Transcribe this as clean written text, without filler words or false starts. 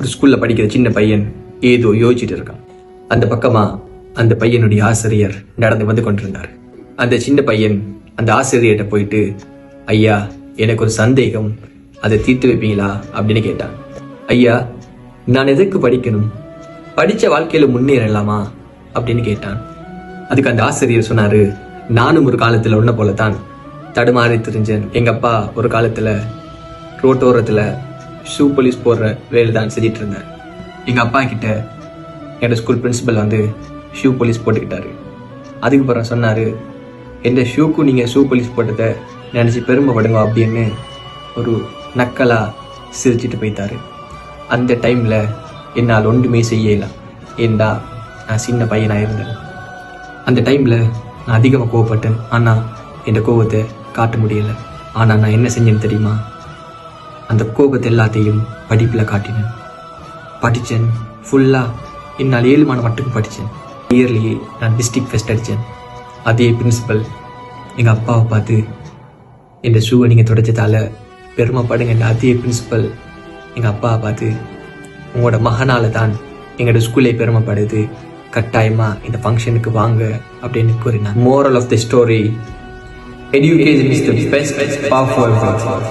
ஒரு ஸ்கூல்ல படிக்கிற சின்ன பையன் ஏதோ யோசிச்சுட்டு இருக்கான். அந்த பக்கமா அந்த பையனுடைய ஆசிரியர் நடந்து வந்து கொண்டிருந்தார். அந்த சின்ன பையன் அந்த ஆசிரியர்கிட்ட போயிட்டு, ஐயா, எனக்கு ஒரு சந்தேகம், அதை தீர்த்து வைப்பீங்களா அப்படின்னு கேட்டான். ஐயா, நான் எதற்கு படிக்கணும், படிச்ச வாழ்க்கையில முன்னேறலாமா அப்படின்னு கேட்டான். அதுக்கு அந்த ஆசிரியர் சொன்னாரு, நானும் ஒரு காலத்துல உன்ன போலத்தான் தடுமாறி தெரிஞ்சேன். எங்க அப்பா ஒரு காலத்துல ரோட்டோரத்துல ஷூ போலீஸ் போடுற வேலை தான் செஞ்சிட்டு இருந்தார். எங்க அப்பா கிட்ட என்னோட ஸ்கூல் பிரின்சிபல் வந்து ஷூ போலீஸ் போட்டுக்கிட்டாரு. அதுக்கப்புறம் சொன்னாரு, எந்த ஷூக்கும் நீங்க ஷூ போலீஸ் போட்டதை நினைச்சு பெருமைப்படுங்க அப்படின்னு ஒரு நக்கலா சிரிச்சிட்டு போயிட்டாரு. அந்த டைம்ல என்னால் ஒன்றுமே செய்யலாம், ஏண்டா நான் சின்ன பையனா இருந்தேன். அந்த டைம்ல நான் அதிகமாக கோவப்பட்டேன். ஆனா என் கோபத்தை காட்ட முடியல. ஆனா நான் என்ன செஞ்சேன்னு தெரியுமா? அந்த கோபத்தை எல்லாத்தையும் படிப்பில் காட்டினேன். படித்தேன் ஃபுல்லாக. என்னால் 7 மாதம் மட்டும் படித்தேன். இயர்லி நான் டிஸ்ட்ரிக்ட் ஃபெஸ்ட் அடித்தேன். அதே பிரின்சிபல் எங்கள் அப்பாவை பார்த்து, என் ஷூவை நீங்கள் துடைச்சதால பெருமைப்படுங்க. அதே பிரின்சிபல் எங்கள் அப்பாவை பார்த்து, உங்களோட மகனால தான் எங்களோட ஸ்கூலே பெருமைப்படுது, கட்டாயமாக இந்த ஃபங்க்ஷனுக்கு வாங்க அப்படின்னு கூறினார். Moral of the story, education is the best powerful thing.